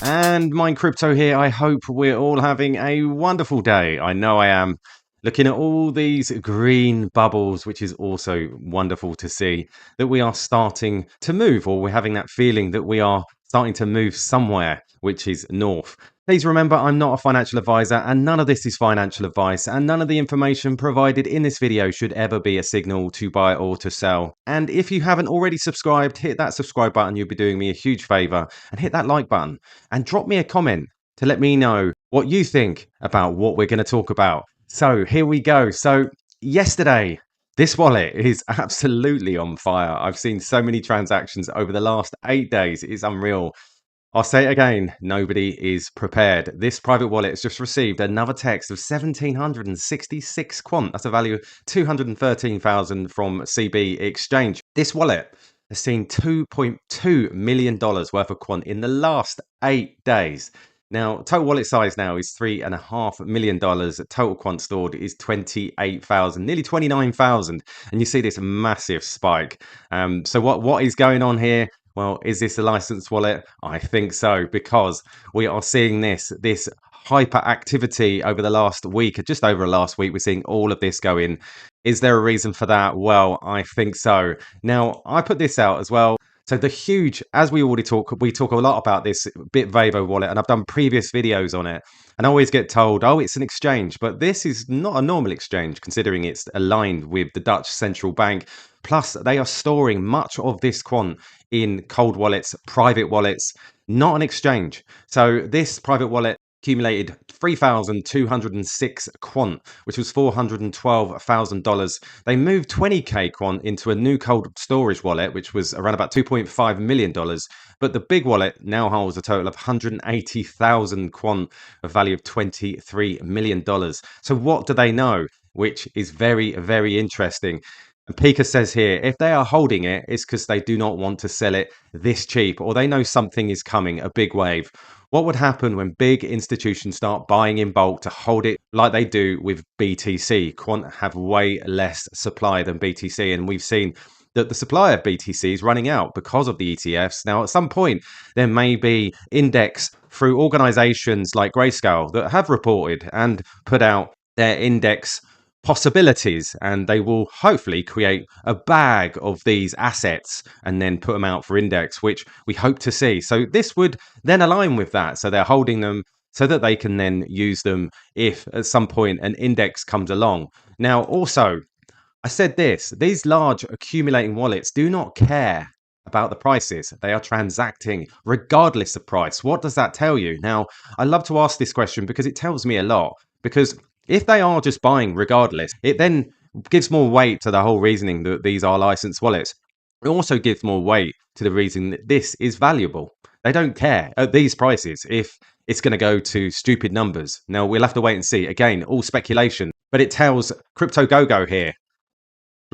And Mind Crypto here. I hope we're all having a wonderful day. I know I am. Looking at all these green bubbles, which is also wonderful to see that we are starting to move, or we're having that feeling that we are starting to move somewhere, which is north. Please remember, I'm not a financial advisor and none of this is financial advice, and none of the information provided in this video should ever be a signal to buy or to sell. And if you haven't already subscribed, hit that subscribe button. You'll be doing me a huge favor, and hit that like button and drop me a comment to let me know what you think about what we're going to talk about. So here we go. So yesterday, this wallet is absolutely on fire. I've seen so many transactions over the last 8 days. It's unreal. I'll say it again, nobody is prepared. This private wallet has just received another text of 1,766 quant. That's a value of 213,000 from CB Exchange. This wallet has seen $2.2 million worth of quant in the last 8 days. Now, total wallet size now is $3.5 million. Total quant stored is 28,000, nearly 29,000. And you see this massive spike. So what is going on here? Well, is this a licensed wallet? I think so, because we are seeing this hyper activity over the last week, just over the last week. We're seeing all of this go in. Is there a reason for that? Well, I think so. Now, I put this out as well. So the huge, as we talk a lot about this BitVavo wallet, and I've done previous videos on it, and I always get told, oh, it's an exchange, but this is not a normal exchange considering it's aligned with the Dutch central bank. Plus, they are storing much of this quant in cold wallets, private wallets, not an exchange. So this private wallet accumulated 3,206 quant, which was $412,000. They moved 20k quant into a new cold storage wallet, which was around about $2.5 million. But the big wallet now holds a total of 180,000 quant, a value of $23 million. So what do they know? Which is very, very interesting. And Pika says here, if they are holding it, it's because they do not want to sell it this cheap, or they know something is coming, a big wave. What would happen when big institutions start buying in bulk to hold it like they do with BTC? Quant have way less supply than BTC, and we've seen that the supply of BTC is running out because of the ETFs. Now, at some point, there may be index through organizations like Grayscale that have reported and put out their index possibilities, and they will hopefully create a bag of these assets and then put them out for index, which we hope to see. So this would then align with that. So they're holding them so that they can then use them if at some point an index comes along. Now, also, I said these large accumulating wallets do not care about the prices. They are transacting regardless of price. What does that tell you? Now, I love to ask this question because it tells me a lot. Because if they are just buying regardless, it then gives more weight to the whole reasoning that these are licensed wallets. It also gives more weight to the reason that this is valuable. They don't care at these prices if it's going to go to stupid numbers. Now, we'll have to wait and see. Again, all speculation. But it tells Crypto Go here,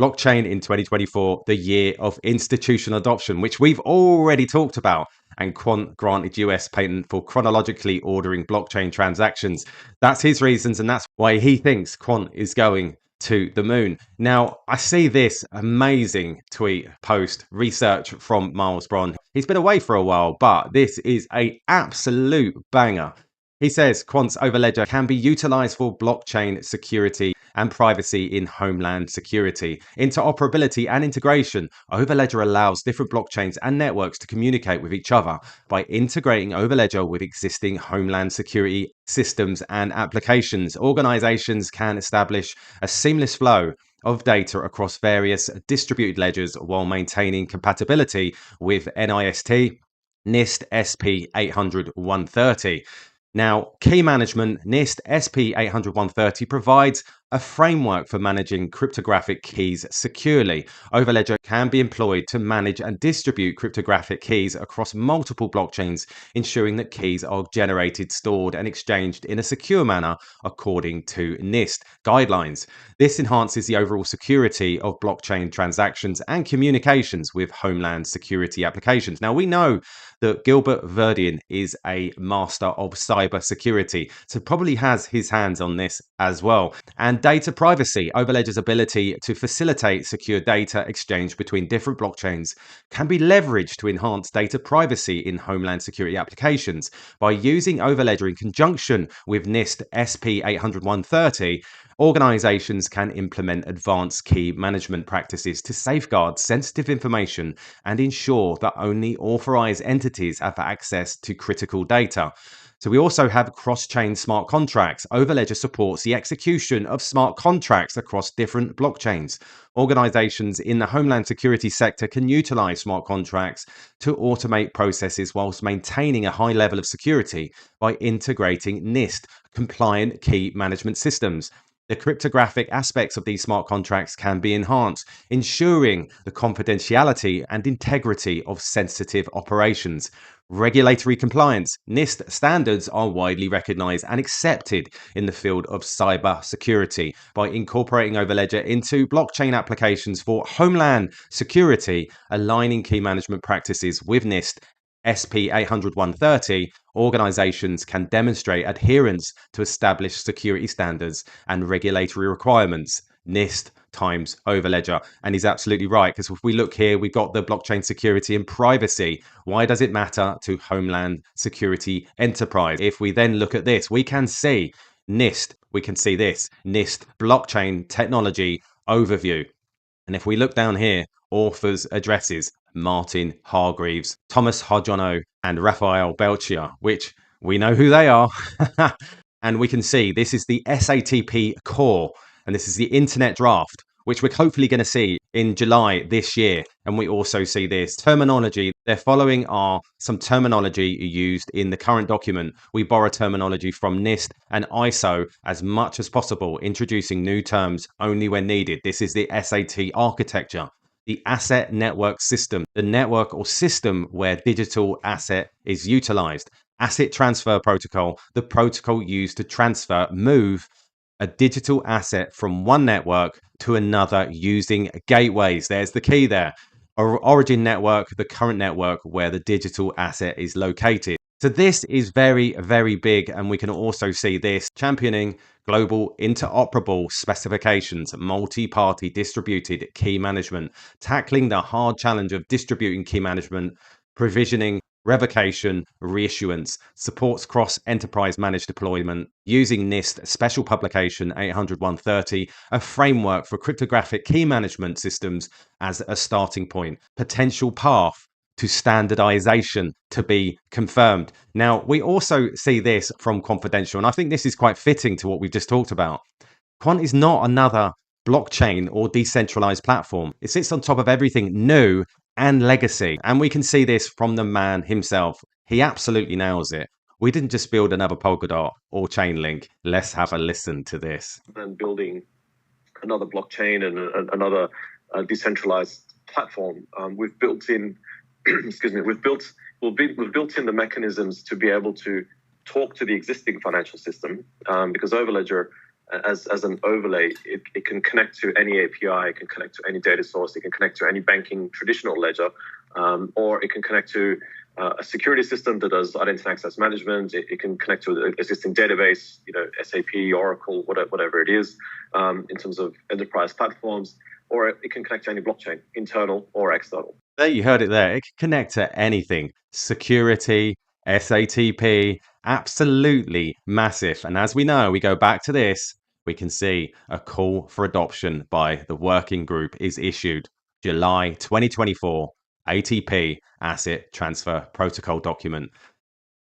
blockchain in 2024, the year of institutional adoption, which we've already talked about. And Quant granted US patent for chronologically ordering blockchain transactions. That's his reasons, and that's why he thinks Quant is going to the moon. Now, I see this amazing tweet post research from Miles Bron. He's been away for a while, but this is an absolute banger. He says Quant's overledger can be utilized for blockchain security and privacy in homeland security. Interoperability and integration. Overledger allows different blockchains and networks to communicate with each other by integrating Overledger with existing homeland security systems and applications. Organizations can establish a seamless flow of data across various distributed ledgers while maintaining compatibility with NIST, NIST SP 800-130. Now, key management, NIST SP 800-130 provides a framework for managing cryptographic keys securely. Overledger can be employed to manage and distribute cryptographic keys across multiple blockchains, ensuring that keys are generated, stored, and exchanged in a secure manner according to NIST guidelines. This enhances the overall security of blockchain transactions and communications with homeland security applications. Now, we know that Gilbert Verdian is a master of cyber security, so probably has his hands on this as well. And data privacy, Overledger's ability to facilitate secure data exchange between different blockchains can be leveraged to enhance data privacy in homeland security applications. By using Overledger in conjunction with NIST SP 800-130, organizations can implement advanced key management practices to safeguard sensitive information and ensure that only authorized entities have access to critical data. So we also have cross-chain smart contracts. Overledger supports the execution of smart contracts across different blockchains. Organizations in the homeland security sector can utilize smart contracts to automate processes whilst maintaining a high level of security by integrating NIST compliant key management systems. The cryptographic aspects of these smart contracts can be enhanced, ensuring the confidentiality and integrity of sensitive operations. Regulatory compliance. NIST standards are widely recognized and accepted in the field of cyber security. By incorporating Overledger into blockchain applications for homeland security, aligning key management practices with NIST SP 800-130, organizations can demonstrate adherence to established security standards and regulatory requirements. NIST times Overledger. And he's absolutely right, because if we look here, we've got the blockchain security and privacy. Why does it matter to homeland security enterprise? If we then look at this, we can see NIST, we can see this NIST blockchain technology overview. And if we look down here, authors' addresses, Martin Hargreaves, Thomas Hodjono, and Raphael Belchier, which we know who they are. And we can see this is the SATP core, and this is the internet draft, which we're hopefully going to see in July this year. And we also see this terminology. They're following some terminology used in the current document. We borrow terminology from NIST and ISO as much as possible, introducing new terms only when needed. This is the SAT architecture. The asset network system, the network or system where digital asset is utilized. Asset transfer protocol, the protocol used to transfer, move a digital asset from one network to another using gateways. There's the key there. Origin network, the current network where the digital asset is located. So this is very, very big. And we can also see this championing global interoperable specifications, multi-party distributed key management, tackling the hard challenge of distributing key management, provisioning, revocation, reissuance, supports cross-enterprise managed deployment using NIST Special Publication 800-130, a framework for cryptographic key management systems as a starting point, potential path to standardization to be confirmed. Now, we also see this from Confidential, and I think this is quite fitting to what we've just talked about. Quant is not another blockchain or decentralized platform. It sits on top of everything new and legacy. And we can see this from the man himself. He absolutely nails it. We didn't just build another Polkadot or Chainlink. Let's have a listen to this. And building another blockchain and another decentralized platform, we've built in, excuse me, we've built in the mechanisms to be able to talk to the existing financial system, because Overledger, as an overlay, it can connect to any API, it can connect to any data source, it can connect to any banking traditional ledger, or it can connect to a security system that does identity and access management. It can connect to an existing database, SAP, Oracle, whatever it is, in terms of enterprise platforms, or it can connect to any blockchain, internal or external. There, you heard it there. It can connect to anything. Security, SATP, absolutely massive. And as we know, we go back to this, we can see a call for adoption by the working group is issued July 2024, ATP Asset Transfer Protocol document.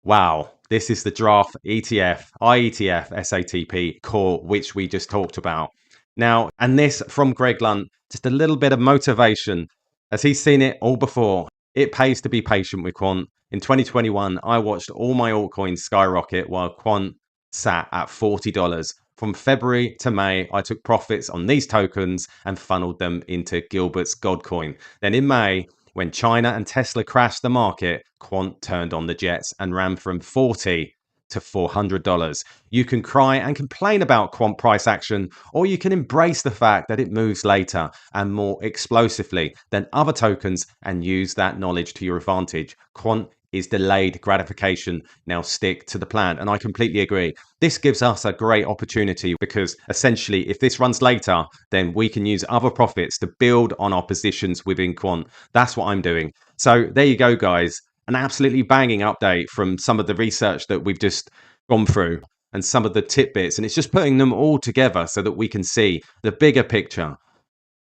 Wow, this is the draft ETF, IETF, SATP core, which we just talked about. Now, and this from Greg Lunt, just a little bit of motivation, as he's seen it all before. It pays to be patient with Quant. In 2021, I watched all my altcoins skyrocket while Quant sat at $40. From February to May, I took profits on these tokens and funneled them into Gilbert's Godcoin. Then in May, when China and Tesla crashed the market, Quant turned on the jets and ran from $40 to $400. You can cry and complain about Quant price action, or you can embrace the fact that it moves later and more explosively than other tokens and use that knowledge to your advantage. Quant is delayed gratification. Now stick to the plan. And I completely agree. This gives us a great opportunity because essentially, if this runs later, then we can use other profits to build on our positions within Quant. That's what I'm doing. So there you go, guys. An absolutely banging update from some of the research that we've just gone through and some of the tidbits. And it's just putting them all together so that we can see the bigger picture.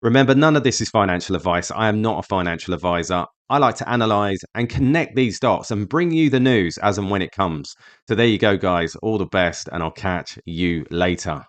Remember, none of this is financial advice. I am not a financial advisor. I like to analyze and connect these dots and bring you the news as and when it comes. So there you go, guys. All the best, and I'll catch you later.